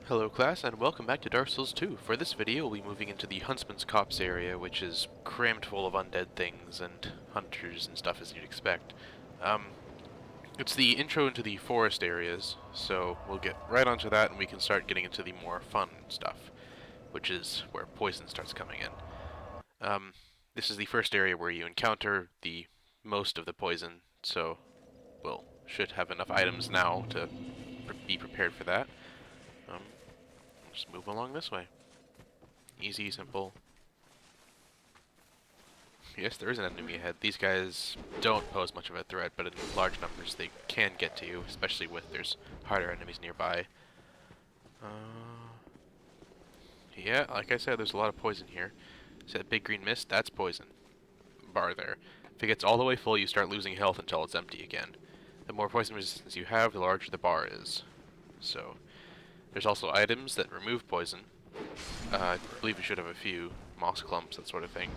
Hello class, and welcome back to Dark Souls 2. For this video, we'll be moving into the Huntsman's Copse area, which is crammed full of undead things and hunters and stuff as you'd expect. It's the intro into the forest areas, so we'll get right onto that and we can start getting into the more fun stuff, which is where poison starts coming in. This is the first area where you encounter the most of the poison, so we'll should have enough items now to be prepared for that. Just move along this way. Easy, simple. Yes, there is an enemy ahead. These guys don't pose much of a threat, but in large numbers they can get to you, especially with there's harder enemies nearby. Yeah, like I said, there's a lot of poison here. See that big green mist? That's poison. Bar there. If it gets all the way full, you start losing health until it's empty again. The more poison resistance you have, the larger the bar is. So, there's also items that remove poison. I believe we should have a few moss clumps, that sort of thing.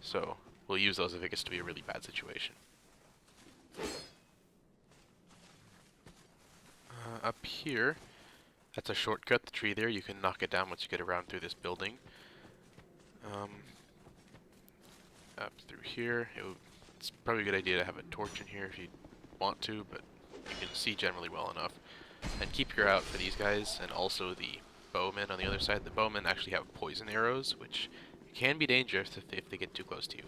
So we'll use those if it gets to be a really bad situation. Up here, that's a shortcut, the tree there. You can knock it down once you get around through this building. Up through here, it's probably a good idea to have a torch in here if you want to, but you can see generally well enough. And keep your eye out for these guys, and also the bowmen on the other side. The bowmen actually have poison arrows, which can be dangerous if they get too close to you.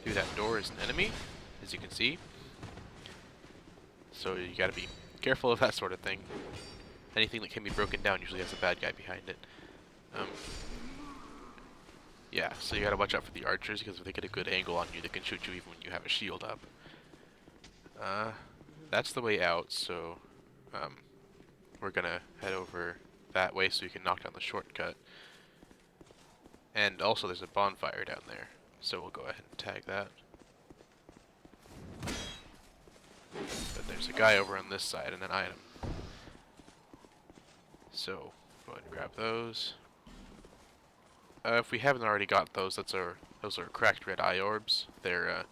Through that door is an enemy, as you can see. So you gotta be careful of that sort of thing. Anything that can be broken down usually has a bad guy behind it. Yeah, so you gotta watch out for the archers, because if they get a good angle on you, they can shoot you even when you have a shield up. That's the way out, so we're gonna head over that way so you can knock down the shortcut. And also there's a bonfire down there, so we'll go ahead and tag that. But there's a guy over on this side and an item. So go ahead and grab those. If we haven't already got those, those are cracked red eye orbs. They're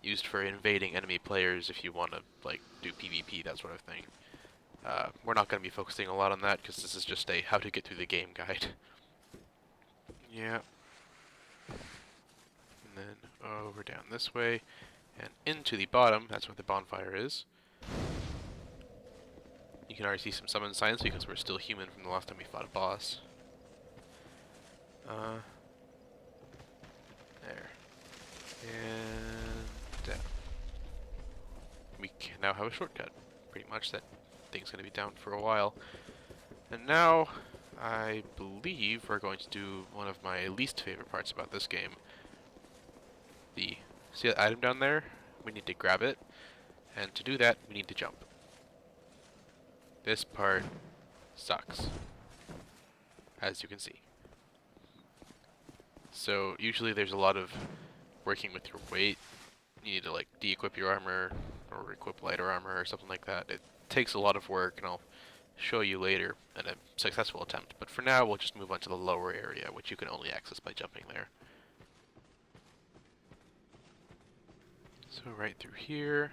used for invading enemy players if you want to like do PvP, that sort of thing. We're not going to be focusing a lot on that because this is just a how to get through the game guide. Yeah. And then over down this way and into the bottom. That's where the bonfire is. You can already see some summon signs because we're still human from the last time we fought a boss. There. And down. We can now have a shortcut. Pretty much that thing's going to be down for a while. And now, I believe we're going to do one of my least favorite parts about this game. See that item down there? We need to grab it. And to do that, we need to jump. This part sucks, as you can see. So usually there's a lot of working with your weight. You need to like de-equip your armor or equip lighter armor or something like that. It takes a lot of work, and I'll show you later in a successful attempt. But for now, we'll just move on to the lower area, which you can only access by jumping there. So right through here,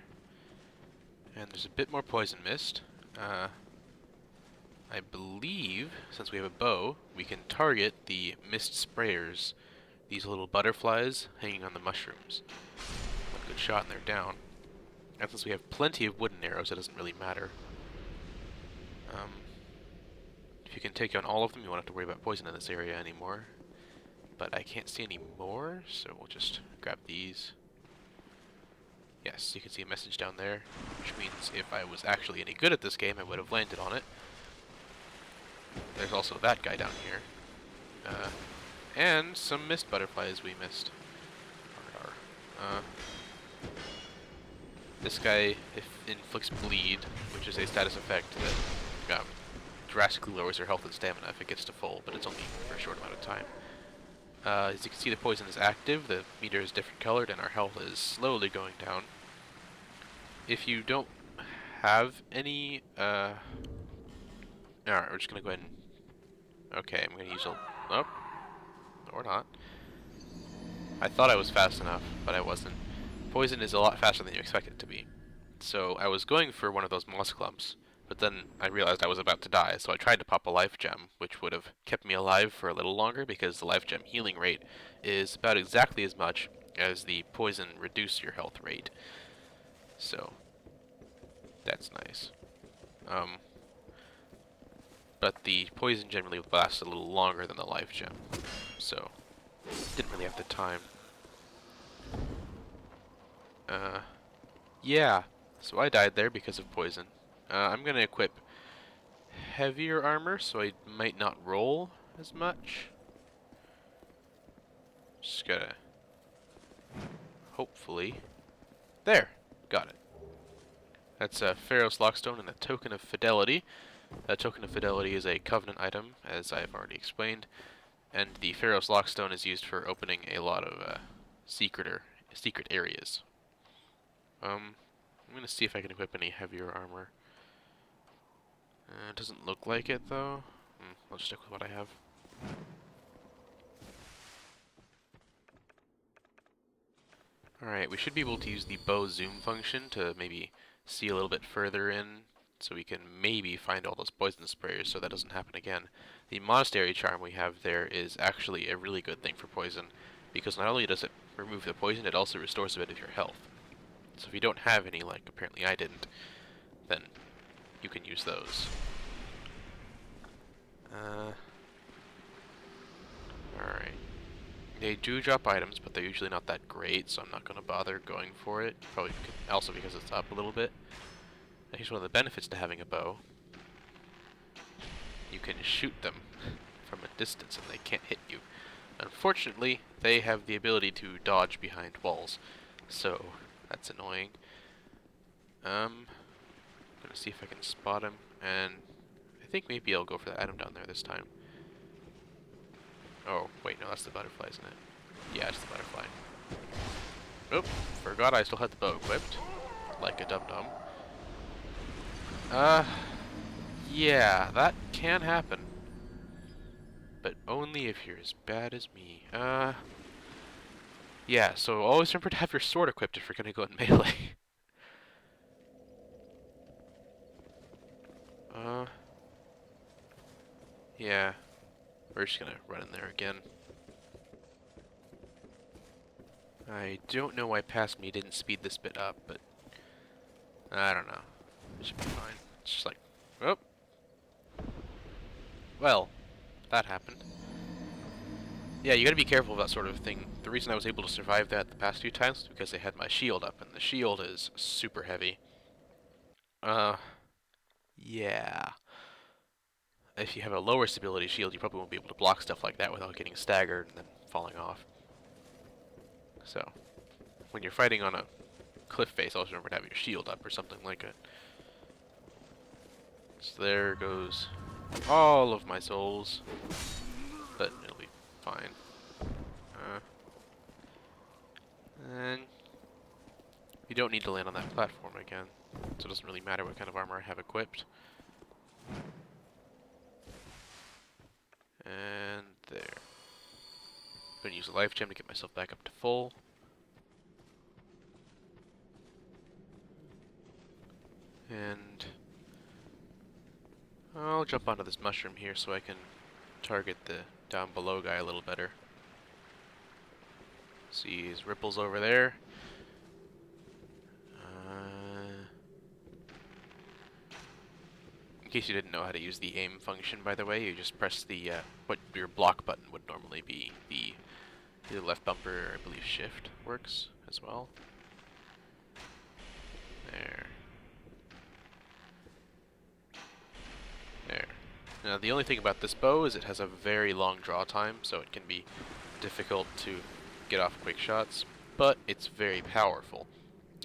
and there's a bit more poison mist. I believe, since we have a bow, we can target the mist sprayers, these little butterflies hanging on the mushrooms. One good shot and they're down. And since we have plenty of wooden arrows, it doesn't really matter. If you can take on all of them, you won't have to worry about poison in this area anymore. But I can't see any more, so we'll just grab these. Yes, you can see a message down there, which means if I was actually any good at this game, I would have landed on it. There's also that guy down here. And some mist butterflies we missed. This guy inflicts bleed, which is a status effect that drastically lowers your health and stamina if it gets to full, but it's only for a short amount of time. As you can see, the poison is active, the meter is different colored, and our health is slowly going down. If you don't have any, alright, we're just gonna go ahead and, okay, I'm gonna use a, oh, or not. I thought I was fast enough, but I wasn't. Poison is a lot faster than you expect it to be. So I was going for one of those moss clumps, but then I realized I was about to die, so I tried to pop a life gem, which would have kept me alive for a little longer because the life gem healing rate is about exactly as much as the poison reduce your health rate. So that's nice. But the poison generally lasts a little longer than the life gem, so didn't really have the time. Yeah, so I died there because of poison. I'm gonna equip heavier armor, so I might not roll as much. Just gotta... hopefully... There! Got it. That's a Pharaoh's Lockstone and a Token of Fidelity. A Token of Fidelity is a Covenant item, as I've already explained, and the Pharaoh's Lockstone is used for opening a lot of secret areas. I'm gonna see if I can equip any heavier armor. It doesn't look like it, though. I'll just stick with what I have. Alright, we should be able to use the bow zoom function to maybe see a little bit further in, so we can maybe find all those poison sprayers so that doesn't happen again. The monastery charm we have there is actually a really good thing for poison, because not only does it remove the poison, it also restores a bit of your health. So if you don't have any, like apparently I didn't, then you can use those. Alright. They do drop items, but they're usually not that great, so I'm not going to bother going for it. Probably also because it's up a little bit. Now here's one of the benefits to having a bow. You can shoot them from a distance and they can't hit you. Unfortunately, they have the ability to dodge behind walls, so that's annoying. I'm gonna see if I can spot him, and I think maybe I'll go for that item down there this time. Oh, wait, no, that's the butterfly, isn't it? Yeah, it's the butterfly. Oop, forgot I still had the bow equipped. Like a dum-dum. Yeah, that can happen. But only if you're as bad as me. Yeah, so always remember to have your sword equipped if you're gonna go in melee. Yeah. We're just gonna run in there again. I don't know why past me didn't speed this bit up, but I don't know. It should be fine. It's just like, oh. Well, that happened. Yeah, you gotta be careful of that sort of thing. The reason I was able to survive that the past few times is because I had my shield up, and the shield is super heavy. Yeah. If you have a lower stability shield, you probably won't be able to block stuff like that without getting staggered and then falling off. So, when you're fighting on a cliff face, always remember to have your shield up or something like it. So there goes all of my souls, but it'll be fine. And you don't need to land on that platform again, so it doesn't really matter what kind of armor I have equipped. And there. I'm gonna use a life gem to get myself back up to full. And I'll jump onto this mushroom here so I can target the down below guy a little better. See his ripples over there. In case you didn't know how to use the aim function, by the way, you just press the what your block button would normally be. The left bumper, or I believe shift, works as well. There. There. Now the only thing about this bow is it has a very long draw time, so it can be difficult to get off quick shots, but it's very powerful,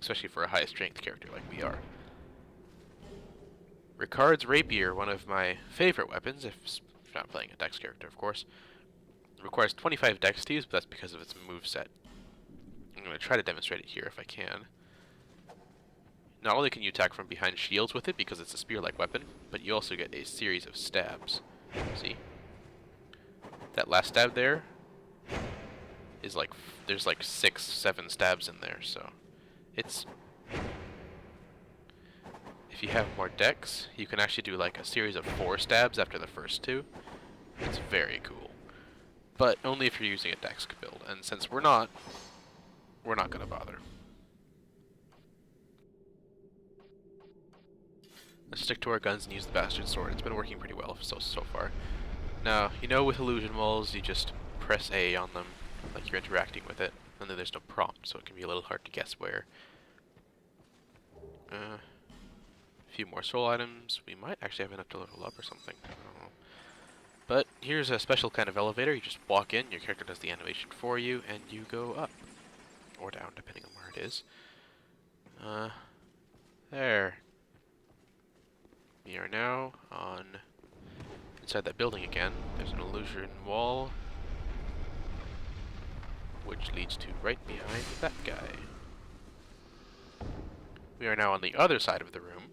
especially for a high strength character like we are. Ricard's Rapier, one of my favorite weapons, if not playing a Dex character, of course, requires 25 Dex to use, but that's because of its moveset. I'm going to try to demonstrate it here if I can. Not only can you attack from behind shields with it, because it's a spear-like weapon, but you also get a series of stabs. See? That last stab there is like, there's like 6, 7 stabs in there, so it's... if you have more decks, you can actually do like a series of 4 stabs after the first 2. It's very cool. But only if you're using a dex build, and since we're not gonna bother. Let's stick to our guns and use the bastard sword. It's been working pretty well so far. Now, you know with illusion walls, you just press A on them, like you're interacting with it, and then there's no prompt, so it can be a little hard to guess where. A few more soul items. We might actually have enough to level up or something. I don't know. But here's a special kind of elevator. You just walk in, your character does the animation for you, and you go up. Or down, depending on where it is. There. We are now on inside that building again. There's an illusion wall, which leads to right behind that guy. We are now on the other side of the room,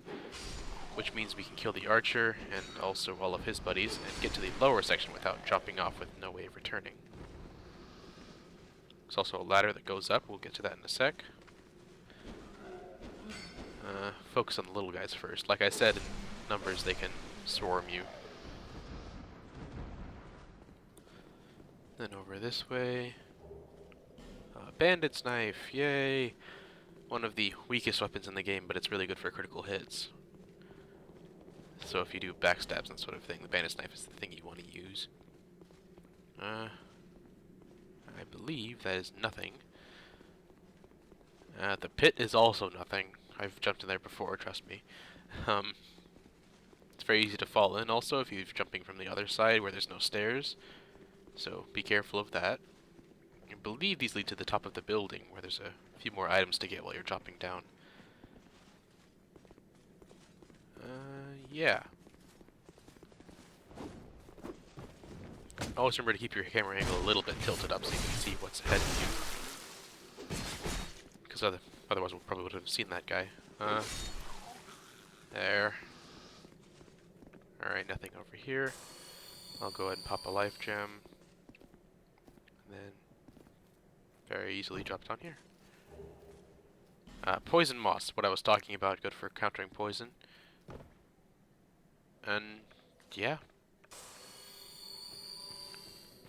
which means we can kill the archer and also all of his buddies and get to the lower section without dropping off with no way of returning. There's also a ladder that goes up. We'll get to that in a sec. Focus on the little guys first. Like I said, in numbers they can swarm you. Then over this way. Bandit's knife, yay! One of the weakest weapons in the game, but it's really good for critical hits. So if you do backstabs and sort of thing, the bandit's knife is the thing you want to use. I believe that is nothing. The pit is also nothing. I've jumped in there before, trust me. It's very easy to fall in also if you're jumping from the other side where there's no stairs. So be careful of that. I believe these lead to the top of the building where there's a few more items to get while you're dropping down. Yeah. Always remember to keep your camera angle a little bit tilted up so you can see what's ahead of you. Because otherwise we probably would have seen that guy. There. Alright, nothing over here. I'll go ahead and pop a life gem. And then very easily drop down here. Poison moss, what I was talking about, good for countering poison. And yeah.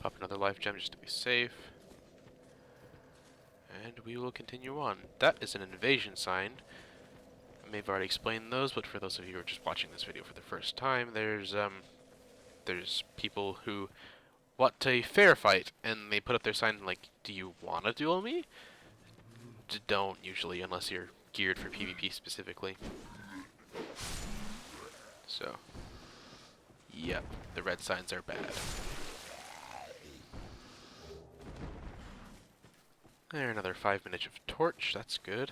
Pop another life gem just to be safe. And we will continue on. That is an invasion sign. I may have already explained those, but for those of you who are just watching this video for the first time, there's people who want a fair fight, and they put up their sign like, do you want to duel me? Don't usually, unless you're geared for PvP specifically. So, yep, the red signs are bad. There, another 5 minutes of torch, that's good.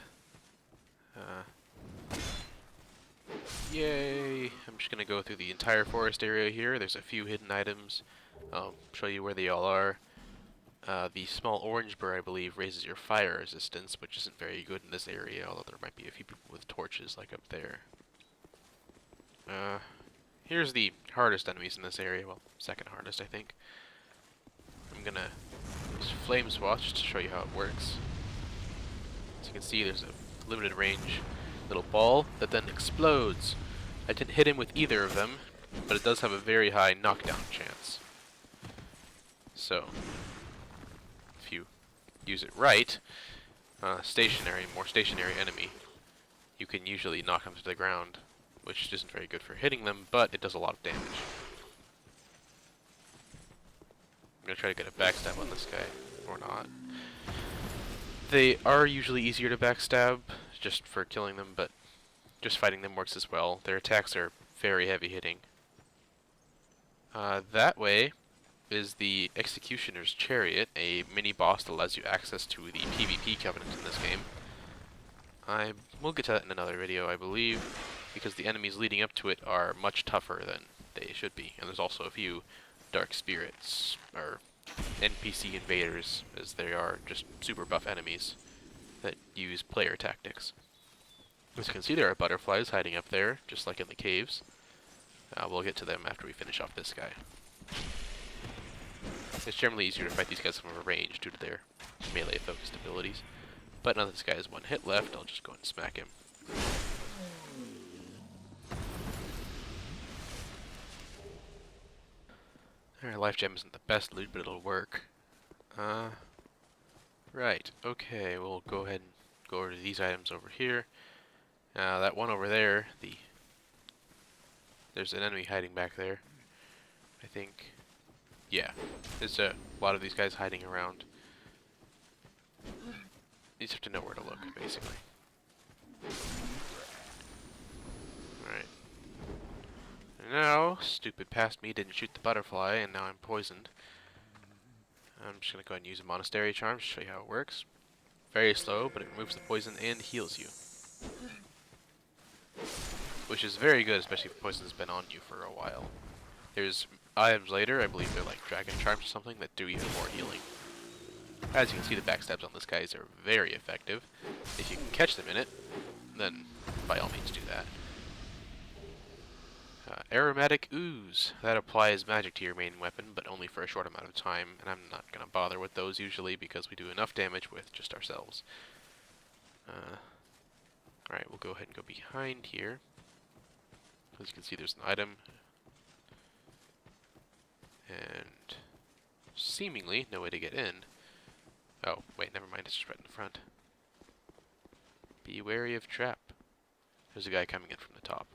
Yay! I'm just gonna go through the entire forest area here. There's a few hidden items. I'll show you where they all are. The small orange burr, I believe, raises your fire resistance, which isn't very good in this area, although there might be a few people with torches, like up there. Here's the hardest enemies in this area. Well, second hardest, I think. I'm gonna use Flame Swatch just to show you how it works. As you can see, there's a limited range little ball that then explodes. I didn't hit him with either of them, but it does have a very high knockdown chance. So, if you use it right, more stationary enemy, you can usually knock them to the ground, which isn't very good for hitting them, but it does a lot of damage. I'm gonna try to get a backstab on this guy, or not. They are usually easier to backstab, just for killing them, but just fighting them works as well. Their attacks are very heavy hitting. That way is the Executioner's Chariot, a mini-boss that allows you access to the PvP covenant in this game. I will get to that in another video, I believe, because the enemies leading up to it are much tougher than they should be. And there's also a few Dark Spirits, or NPC invaders, as they are just super buff enemies that use player tactics. As you can see, there are butterflies hiding up there, just like in the caves. We'll get to them after we finish off this guy. It's generally easier to fight these guys from a range due to their melee-focused abilities. But now that this guy has one hit left, I'll just go and smack him. Our life gem isn't the best loot, but it'll work. Right. Okay, we'll go ahead and go over to these items over here. That one over there, there's an enemy hiding back there. I think. Yeah. There's a lot of these guys hiding around. You just have to know where to look, basically. Alright. Now, stupid past me didn't shoot the butterfly, and now I'm poisoned. I'm just going to go ahead and use a monastery charm to show you how it works. Very slow, but it removes the poison and heals you. Which is very good, especially if poison's been on you for a while. There's items later, I believe they're like dragon charms or something, that do even more healing. As you can see, the backstabs on this guy are very effective. If you can catch them in it, then by all means do that. Aromatic Ooze. That applies magic to your main weapon, but only for a short amount of time, and I'm not going to bother with those usually because we do enough damage with just ourselves. Alright, we'll go ahead and go behind here. As you can see, there's an item. And seemingly no way to get in. Oh, wait, never mind, it's just right in the front. Be wary of trap. There's a guy coming in from the top.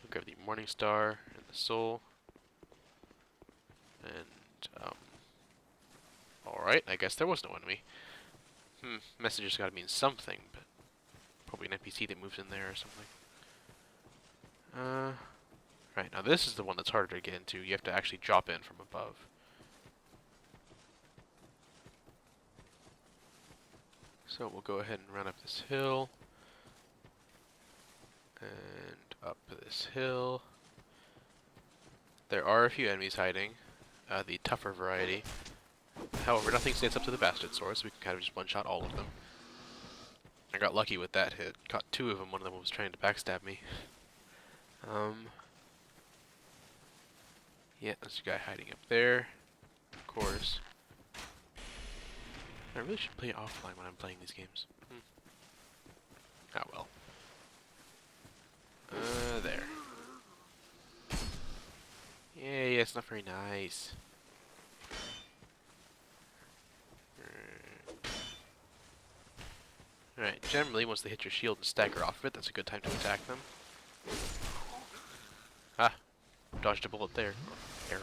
We'll grab the Morning Star and the Soul. And, alright, I guess there was no enemy. Messenger's gotta mean something, but probably an NPC that moves in there or something. Right, now this is the one that's harder to get into. You have to actually drop in from above. So we'll go ahead and run up this hill. And up this hill. There are a few enemies hiding. The tougher variety. However, nothing stands up to the Bastard Sword, so we can kind of just one-shot all of them. I got lucky with that hit. Caught two of them. One of them was trying to backstab me. Yeah, there's a guy hiding up there. Of course. I really should play offline when I'm playing these games. Ah, well. There. Yay, it's not very nice. Alright, generally, once they hit your shield and stagger off of it, that's a good time to attack them. Ah, dodged a bullet there. Arrow.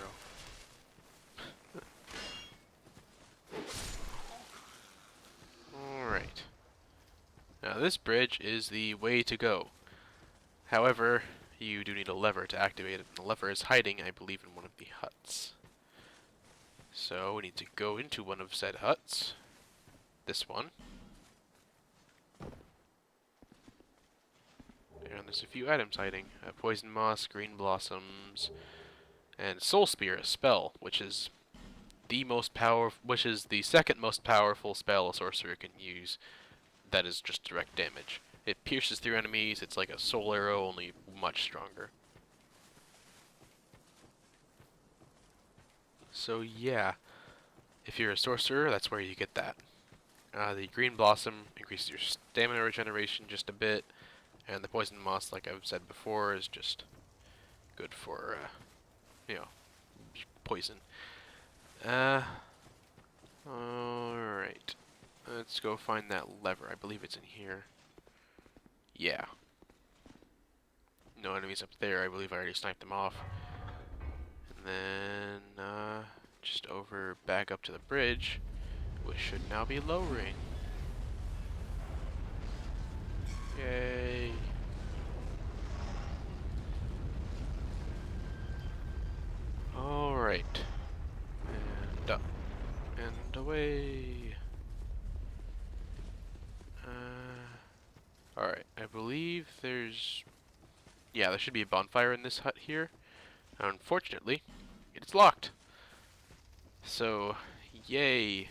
Alright. Now this bridge is the way to go. However, you do need a lever to activate it, and the lever is hiding, I believe, in one of the huts. So we need to go into one of said huts. This one. And there's a few items hiding. Poison Moss, Green Blossoms, and Soul Spear, a spell, which is the second most powerful spell a sorcerer can use. That is just direct damage. It pierces through enemies. It's like a soul arrow, only much stronger. So yeah, if you're a sorcerer, that's where you get that. The Green Blossom increases your stamina regeneration just a bit, and the Poison Moss, like I've said before, is just good for, you know, poison. Alright. Let's go find that lever. I believe it's in here. Yeah. No enemies up there. I believe I already sniped them off. And then, just over back up to the bridge, which should now be lowering. Yay. Alright. And up. And away. Alright, I believe there's... Yeah, there should be a bonfire in this hut here. Unfortunately, it's locked. So, yay.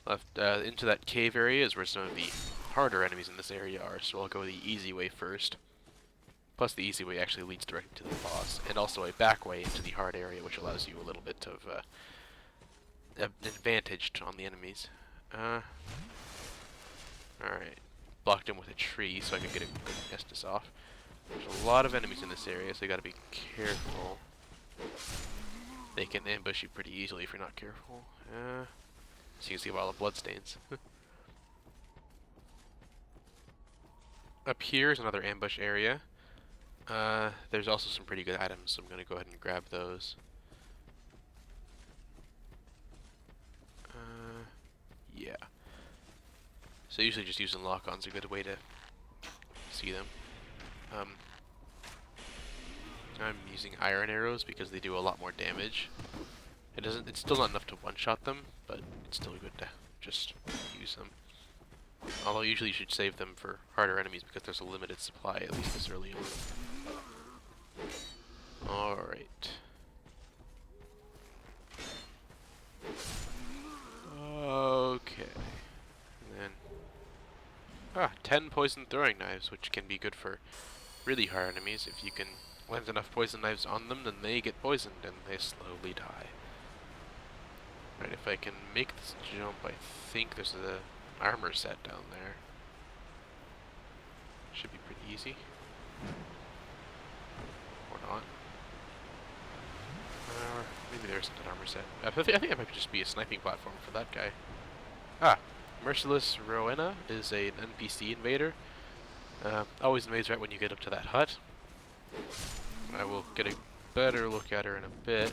Left into that cave area is where some of the harder enemies in this area are, so I'll go the easy way first. Plus the easy way actually leads directly to the boss, and also a back way into the hard area, which allows you a little bit of an advantage on the enemies. Alright. Blocked him with a tree so I could get a good Estus off. There's a lot of enemies in this area, so you gotta be careful. They can ambush you pretty easily if you're not careful. So you can see all the bloodstains. Up here is another ambush area. There's also some pretty good items, so I'm going to go ahead and grab those. Yeah. So usually just using lock-on's a good way to see them. I'm using iron arrows because they do a lot more damage. It's still not enough to one-shot them, but it's still good to just use them. Although usually you should save them for harder enemies because there's a limited supply, at least this early on. Alright. Okay. And then 10 poison throwing knives, which can be good for really hard enemies. If you can land enough poison knives on them, then they get poisoned and they slowly die. Alright, if I can make this jump, I think there's a armor set down there. Should be pretty easy. Or not. Or maybe there isn't an armor set. I think it might just be a sniping platform for that guy. Merciless Rowena is an NPC invader. Always invades right when you get up to that hut. I will get a better look at her in a bit.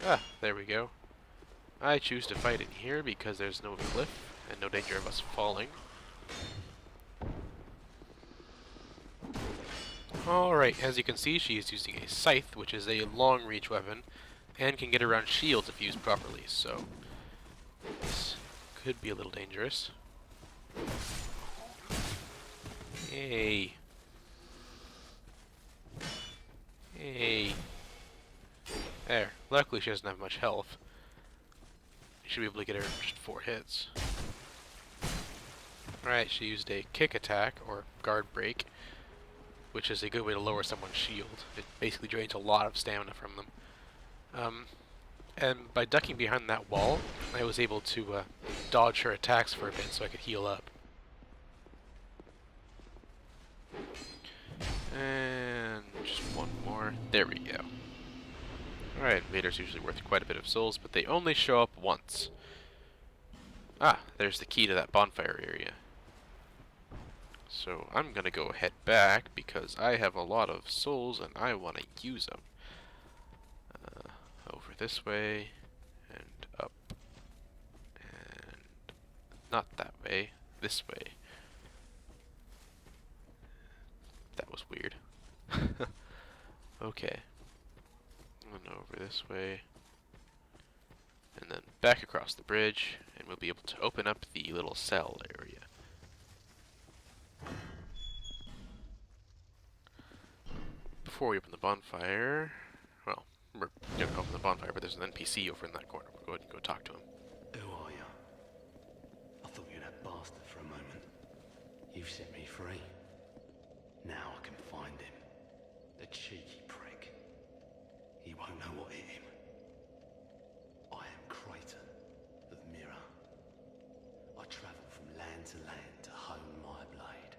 Alright. There we go. I choose to fight in here because there's no cliff and no danger of us falling. Alright, as you can see, she is using a scythe, which is a long-reach weapon, and can get around shields if used properly, so this could be a little dangerous. Hey. Hey. There. Luckily she doesn't have much health. You should be able to get her in just 4 hits. Alright, she used a kick attack, or guard break, which is a good way to lower someone's shield. It basically drains a lot of stamina from them. And by ducking behind that wall, I was able to dodge her attacks for a bit so I could heal up. And just one more. There we go. Alright, invaders usually worth quite a bit of souls, but they only show up once. There's the key to that bonfire area. So I'm gonna go head back because I have a lot of souls and I want to use them. Over this way, and up, and not that way, this way. That was weird. Okay. And over this way, and then back across the bridge, and we'll be able to open up the little cell area. Before we open the bonfire, well, we're gonna open the bonfire, but there's an NPC over in that corner. We'll go ahead and go talk to him. Who are you? I thought you were that bastard for a moment. You've set me free. Now I can find him. The cheeky prick. He won't know what hit him. I am Creighton of Mirror. I travel from land to land to hone my blade.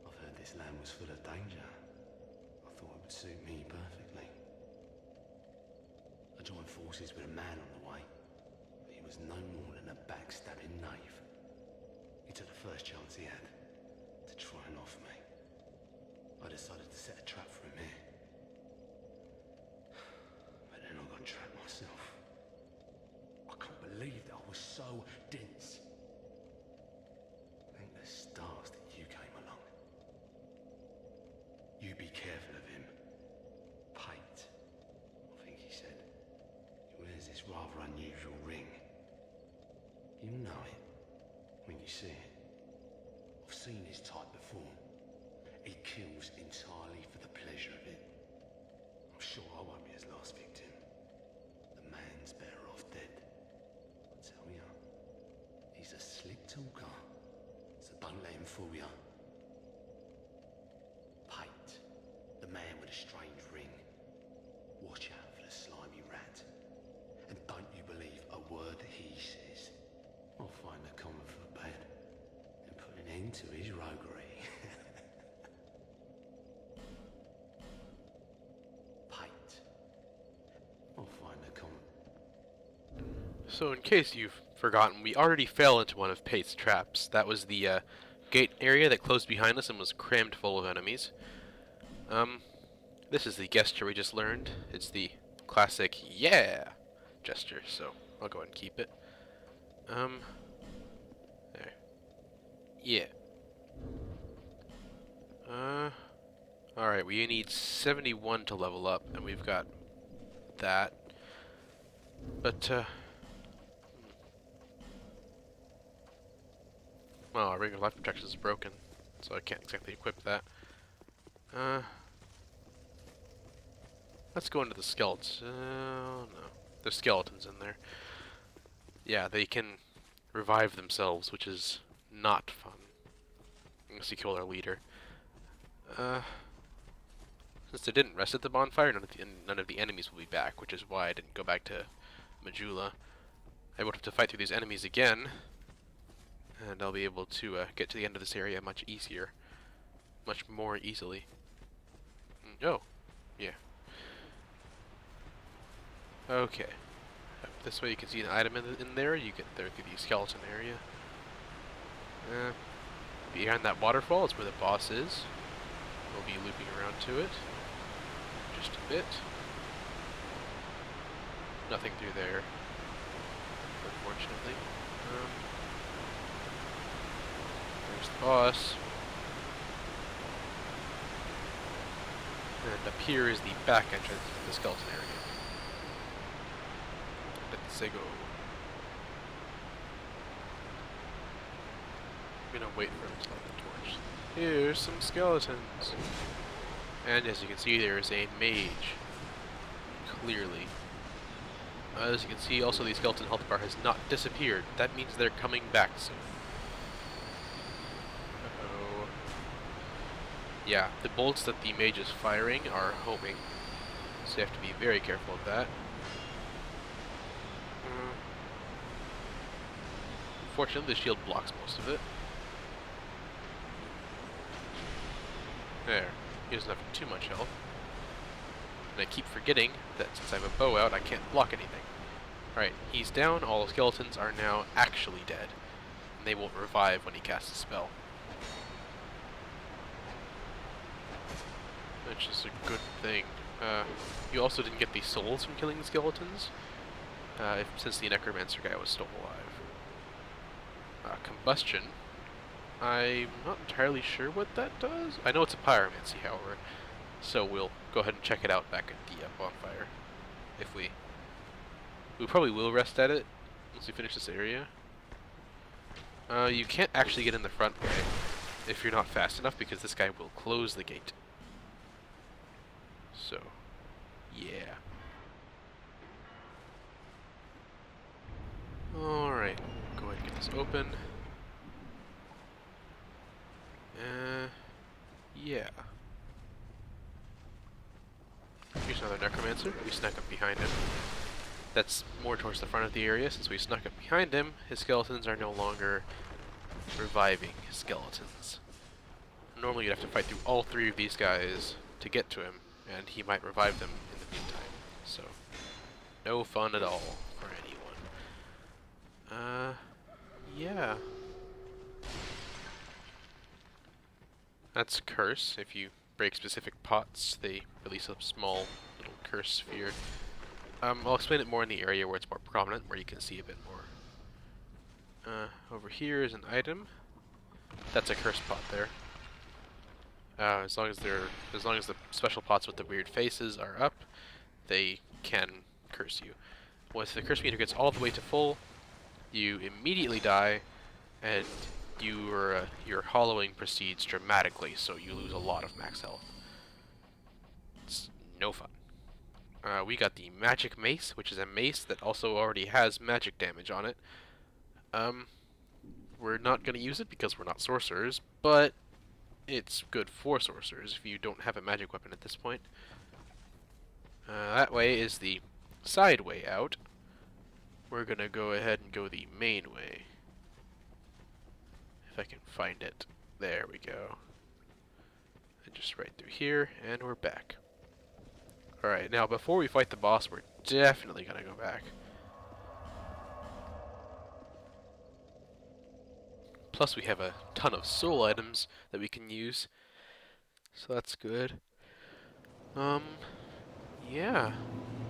I've heard this land was full of danger. I thought it would suit me perfectly. I joined forces with a man on the way, but he was no more than a backstabbing knave. He took the first chance he had to try and off me. I decided to set a trap for him here. But then I got trapped myself. I can't believe that I was so dense. Thank the stars that you came along. You be careful of him. Pate, I think he said. He wears this rather unusual ring. You know it when you see it. I've seen his type before. He kills entirely for the pleasure of it. I'm sure I won't be his last victim. The man's better off dead. I tell ya, he's a slick talker, so don't let him fool ya. Pate, the man with a strange ring. Watch out for the slimy rat. And don't you believe a word that he says. I'll find a common for bed and put an end to his roguery. So in case you've forgotten, we already fell into one of Pate's traps. That was the gate area that closed behind us and was crammed full of enemies. This is the gesture we just learned. It's the classic "yeah" gesture, so I'll go ahead and keep it. There. Yeah. Alright, we need 71 to level up, and we've got that. But, well, our regular life protection is broken, so I can't exactly equip that. Let's go into the skeletons. No. There's skeletons in there. Yeah, they can revive themselves, which is not fun. Unless you kill our leader. Since they didn't rest at the bonfire, none of the enemies will be back, which is why I didn't go back to Majula. I would have to fight through these enemies again, and I'll be able to get to the end of this area much easier. Much more easily. Oh, yeah. Okay. This way you can see an item in there. You get there through the skeleton area. Behind that waterfall is where the boss is. We'll be looping around to it. Just a bit. Nothing through there, unfortunately. There's the boss. And up here is the back entrance to the skeleton area. Let's go. I'm gonna wait for him to light the torch. Here's some skeletons. And as you can see, there is a mage. Clearly. As you can see, also the skeleton health bar has not disappeared. That means they're coming back soon. Uh-oh. Yeah, the bolts that the mage is firing are homing. So you have to be very careful of that. Fortunately, the shield blocks most of it. There. He doesn't have too much health. And I keep forgetting that since I have a bow out, I can't block anything. Alright, he's down. All the skeletons are now actually dead. And they won't revive when he casts a spell. Which is a good thing. You also didn't get the souls from killing the skeletons, since the necromancer guy was still alive. Combustion. I'm not entirely sure what that does. I know it's a pyromancy, however, so we'll go ahead and check it out back at the bonfire. If we probably will rest at it once we finish this area. You can't actually get in the front way if you're not fast enough, because this guy will close the gate. So, yeah. Alright, go ahead and get this open. Yeah. Here's another necromancer. We snuck up behind him. That's more towards the front of the area. Since we snuck up behind him, his skeletons are no longer reviving skeletons. Normally you'd have to fight through all three of these guys to get to him, and he might revive them in the meantime. So, no fun at all for anyone. Yeah. That's curse. If you break specific pots, they release a small little curse sphere. I'll explain it more in the area where it's more prominent, where you can see a bit more. Over here is an item. That's a curse pot there. As long as the special pots with the weird faces are up, they can curse you. Once the curse meter gets all the way to full, you immediately die, and your hollowing proceeds dramatically, so you lose a lot of max health. It's no fun. We got the magic mace, which is a mace that also already has magic damage on it. We're not going to use it because we're not sorcerers, but it's good for sorcerers if you don't have a magic weapon at this point. That way is the side way out. We're going to go ahead and go the main way. If I can find it. There we go. And just right through here, and we're back. Alright, now before we fight the boss, we're definitely gonna go back. Plus we have a ton of soul items that we can use, so that's good. Yeah.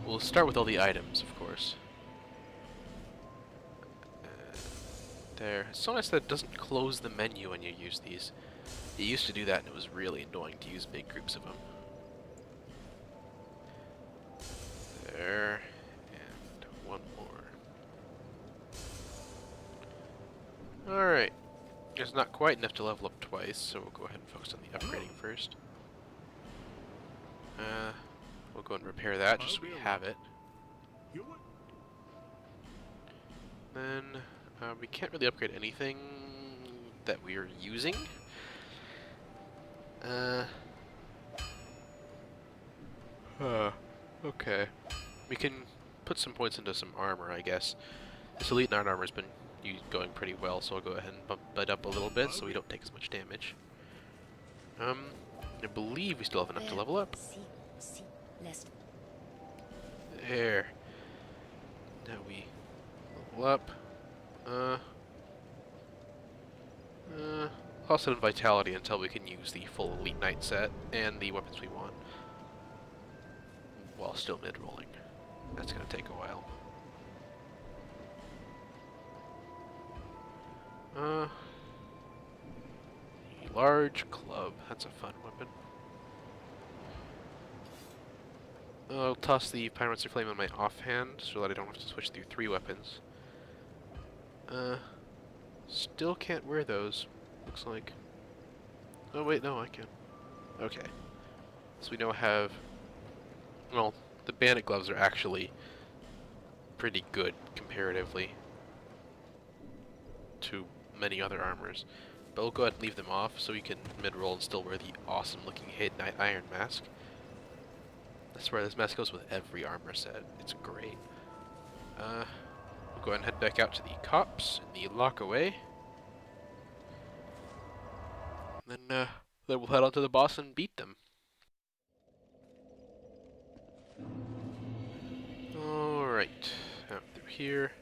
We'll start with all the items, of course. There. It's so nice that it doesn't close the menu when you use these. It used to do that and it was really annoying to use big groups of them. There. And one more. Alright. It's not quite enough to level up twice, so we'll go ahead and focus on the upgrading first. We'll go and repair that just so we have it. Then, we can't really upgrade anything that we are using. Okay. We can put some points into some armor, I guess. This Elite Knight armor's been going pretty well, so I'll go ahead and bump it up a little bit so we don't take as much damage. I believe we still have enough to level up. There. Now we level up. Also in Vitality until we can use the full Elite Knight set and the weapons we want. While still mid-rolling. That's gonna take a while. The large club. That's a fun weapon. I'll toss the Pyromancer Flame on my offhand so that I don't have to switch through 3 weapons. Still can't wear those, looks like. Oh wait, no, I can. Okay. So we now have... Well, the bandit gloves are actually pretty good comparatively to many other armors. But we'll go ahead and leave them off so we can mid-roll and still wear the awesome looking Hate Knight Iron Mask. I swear this mask goes with every armor set. It's great. We'll go ahead and head back out to the Copse in the lockaway. And then we'll head on to the boss and beat them. Alright, out through here.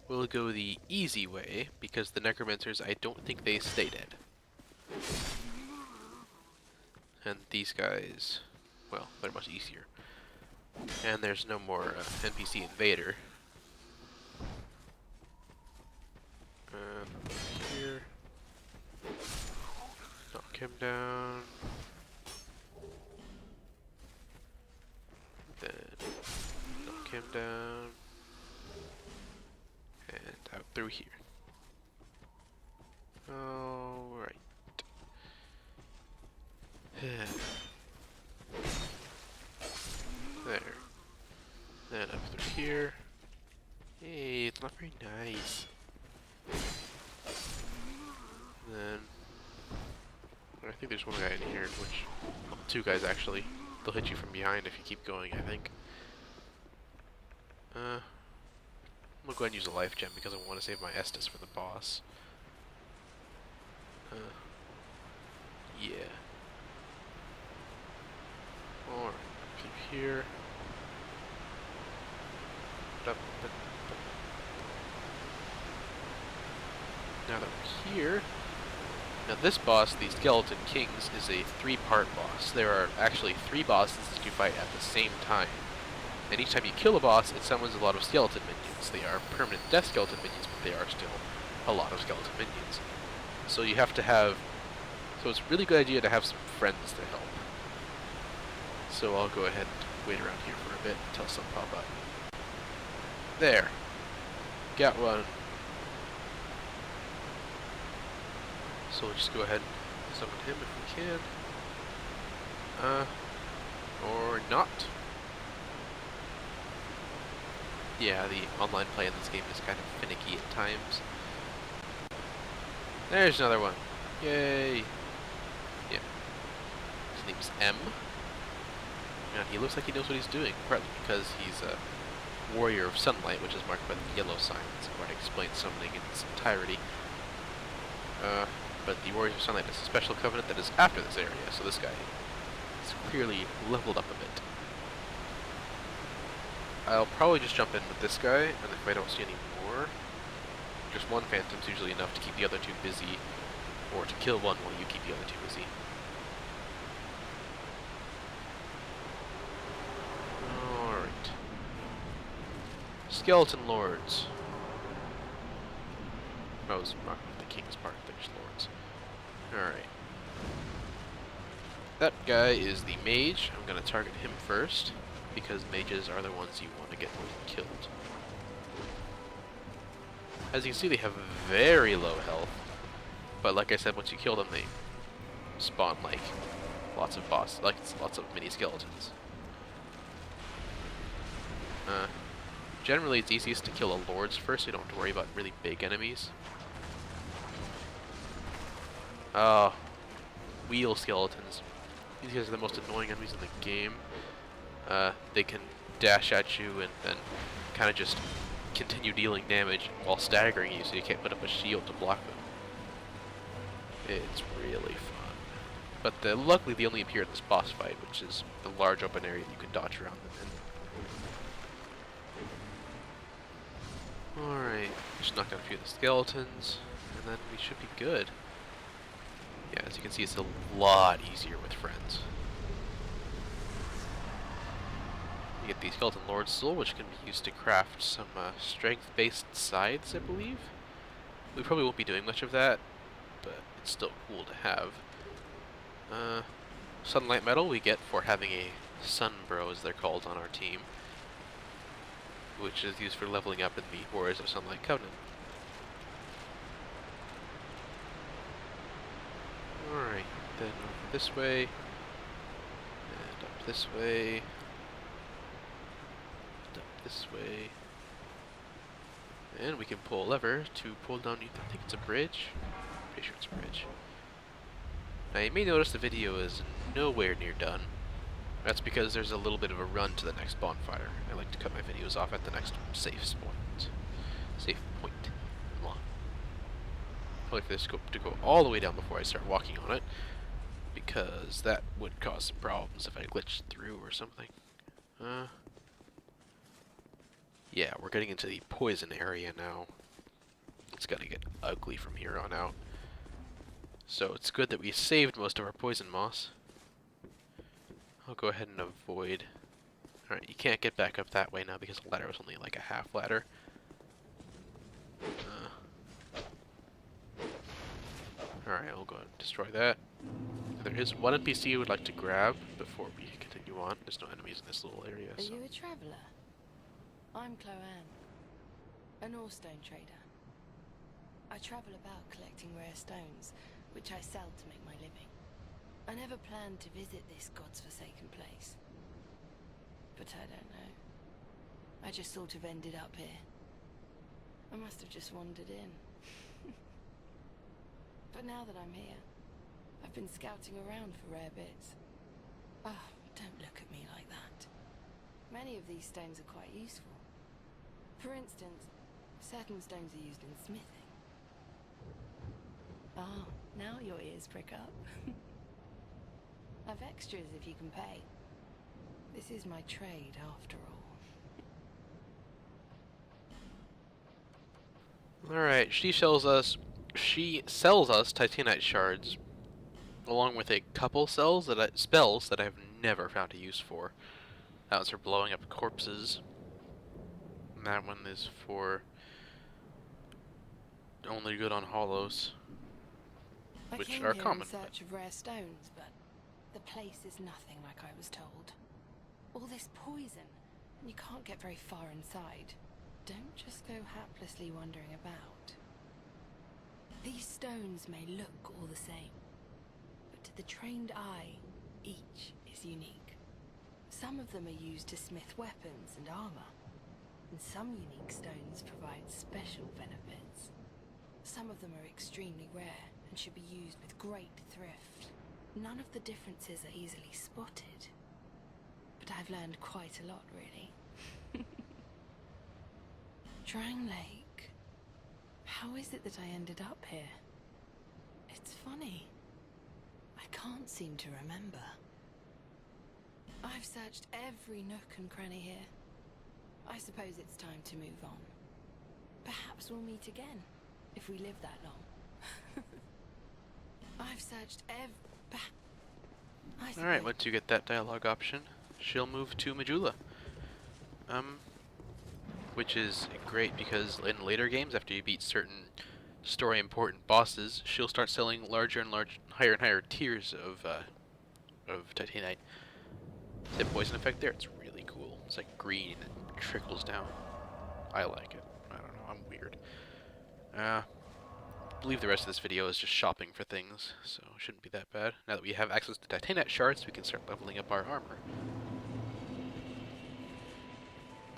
We'll go the easy way, because the Necromancers, I don't think they stay dead. And these guys, well, they're much easier. And there's no more NPC Invader. Here. Knock him down. Then knock him down. And out through here. Alright. There. Then up through here. Hey, it's not very nice. And then I think there's one guy in here, which, well, 2 guys actually. They'll hit you from behind if you keep going, I think. We'll go ahead and use a life gem because I want to save my Estus for the boss. Yeah. Alright, through here. Now that we're here, now this boss, the Skeleton Kings, is a 3-part boss. There are actually 3 bosses that you fight at the same time. And each time you kill a boss, it summons a lot of skeleton minions. They are permanent death skeleton minions, but they are still a lot of skeleton minions. So you have to have... So it's a really good idea to have some friends to help. So I'll go ahead and wait around here for a bit until some pop up. There. Got one. So we'll just go ahead and summon him if we can. Or not. Yeah, the online play in this game is kind of finicky at times. There's another one. Yay! Yeah. His name's M. And he looks like he knows what he's doing, partly because he's a warrior of sunlight, which is marked by the yellow signs, where I explain summoning in its entirety. But the Warriors of Sunlight is a special covenant that is after this area, so this guy is clearly leveled up a bit. I'll probably just jump in with this guy, and if I don't see any more, Just one phantom's usually enough to keep the other two busy, or to kill one while you keep the other two busy. Alright. Skeleton Lords. Those are the King's Park, they're just Lords. Alright. That guy is the mage. I'm going to target him first, because mages are the ones you want to get killed. As you can see, they have very low health, but like I said, once you kill them, they spawn like lots of lots of mini skeletons. Generally, it's easiest to kill the lords first, so you don't have to worry about really big enemies. Wheel skeletons. These guys are the most annoying enemies in the game. They can dash at you and then kind of just continue dealing damage while staggering you, so you can't put up a shield to block them. It's really fun. But luckily they only appear in this boss fight, which is the large open area you can dodge around them in. Alright, just knock down a few of the skeletons, and then we should be good. Yeah, as you can see, it's a lot easier with friends. You get the Skeleton Lord's Soul, which can be used to craft some strength-based scythes, I believe. We probably won't be doing much of that, but it's still cool to have. Sunlight Metal we get for having a Sunbro, as they're called on our team, which is used for leveling up in the Warriors of Sunlight Covenant. Alright, then over this way, and up this way, and up this way, and we can pull a lever to pull down, I think it's a bridge? Pretty sure it's a bridge. Now you may notice the video is nowhere near done. That's because there's a little bit of a run to the next bonfire. I like to cut my videos off at the next safe point. Come on. Probably for this to go all the way down before I start walking on it, because that would cause some problems if I glitched through or something. Yeah, we're getting into the poison area now. It's gonna get ugly from here on out. So it's good that we saved most of our poison moss. I'll go ahead and avoid. Alright, you can't get back up that way now because the ladder was only like a half ladder. Alright, I'll go ahead and destroy that. There is one NPC I would like to grab before we continue on. There's no enemies in this little area. Are So. you a traveller? I'm Chloanne, an ore stone trader. I travel about collecting rare stones, which I sell to make my living. I never planned to visit this god's-forsaken place. But I don't know. I just sort of ended up here. I must have just wandered in. But now that I'm here, I've been scouting around for rare bits. Oh, don't look at me like that. Many of these stones are quite useful. For instance, certain stones are used in smithing. Ah, now your ears prick up. I've extras if you can pay. This is my trade, after all. Alright, she sells us titanite shards, along with a couple spells that I've never found a use for. That was for blowing up corpses. And that one is for only good on hollows, which are common. I came here in search of rare stones, but the place is nothing like I was told. All this poison, and you can't get very far inside. Don't just go haplessly wandering about. These stones may look all the same, but to the trained eye, each is unique. Some of them are used to smith weapons and armor, and some unique stones provide special benefits. Some of them are extremely rare and should be used with great thrift. None of the differences are easily spotted, but I've learned quite a lot, really. Drang Lake. How is it that I ended up here? It's funny. I can't seem to remember. I've searched every nook and cranny here. I suppose it's time to move on. Perhaps we'll meet again. if we live that long. I've searched Alright, once you get that dialogue option, she'll move to Majula. Which is great because in later games, after you beat certain story important bosses, she'll start selling larger and higher tiers of titanite. The poison effect there, it's really cool. It's like green and it trickles down. I like it. I don't know, I'm weird. I believe the rest of this video is just shopping for things, so it shouldn't be that bad. Now that we have access to titanite shards, we can start leveling up our armor.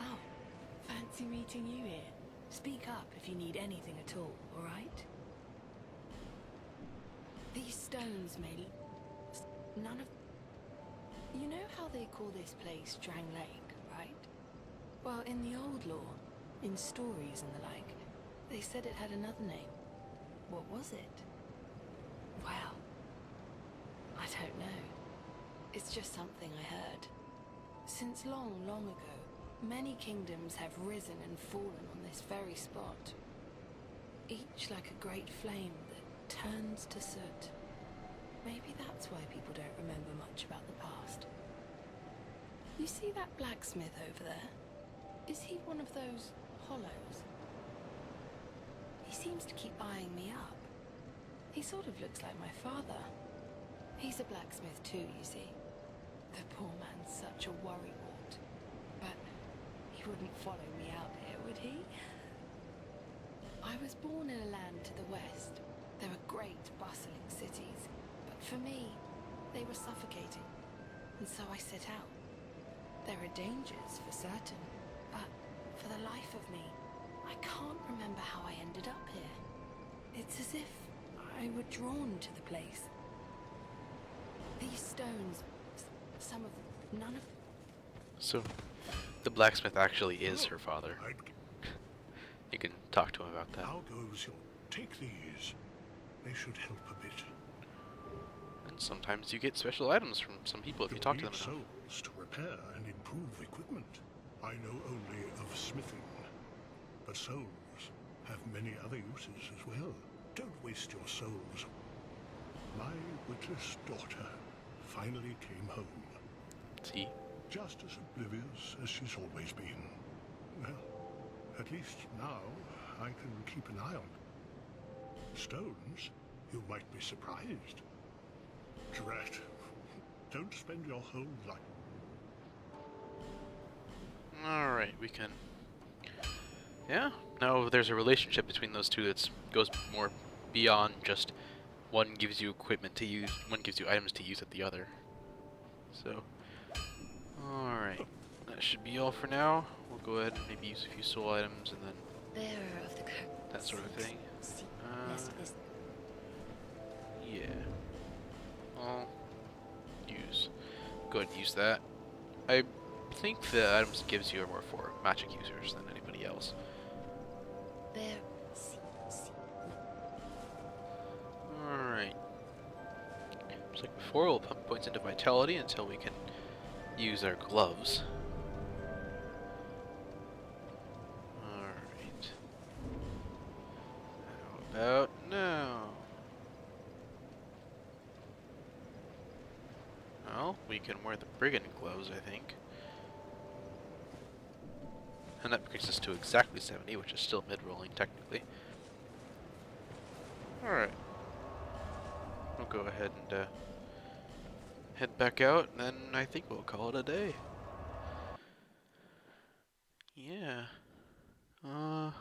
Oh, fancy meeting you here. Speak up if you need anything at all, alright? These stones may... none of... You know how they call this place Drang Lake, right? Well, in the old lore, in stories and the like, they said it had another name. What was it? Well, I don't know. It's just something I heard. Since long, long ago, many kingdoms have risen and fallen on this very spot. Each like a great flame that turns to soot. Maybe that's why people don't remember much about the past. You see that blacksmith over there? Is he one of those hollows? He seems to keep eyeing me up. He sort of looks like my father. He's a blacksmith too, you see. The poor man's such a worrywart. But he wouldn't follow me out here, would he? I was born in a land to the west. There were great bustling cities. But for me, they were suffocating. And so I set out. There are dangers for certain. But for the life of me, I can't remember how I ended up here. It's as if I were drawn to the place. These stones, some of them, none of... So, the blacksmith actually is her father. You can talk to him about that. How goes your... Take these. They should help a bit. And sometimes you get special items from some people if you talk to them enough. Souls to repair and improve equipment. I know only of smithing, but souls have many other uses as well. Don't waste your souls. My witless daughter finally came home. See? Just as oblivious as she's always been. Well, at least now I can keep an eye on her. Stones, you might be surprised. Drat. Don't spend your whole life. Alright, we can... Yeah, now there's a relationship between those two that goes more beyond just one gives you equipment to use, one gives you items to use at the other. So, alright, that should be all for now. We'll go ahead and maybe use a few soul items and then Bearer of the that sort of thing. Yeah. I'll use. Go ahead and use that. I think the items it gives you are more for magic users than anybody else. Alright. Just like before, we'll pump points into vitality until we can use our gloves. Alright. How about now? Well, we can wear the brigand gloves, I think. And that brings us to exactly 70, which is still mid-rolling, technically. Alright. We'll go ahead and head back out, and then I think we'll call it a day. Yeah. Alright.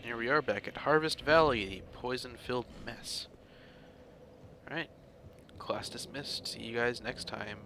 Here we are back at Harvest Valley, the poison-filled mess. Alright. Class dismissed. See you guys next time.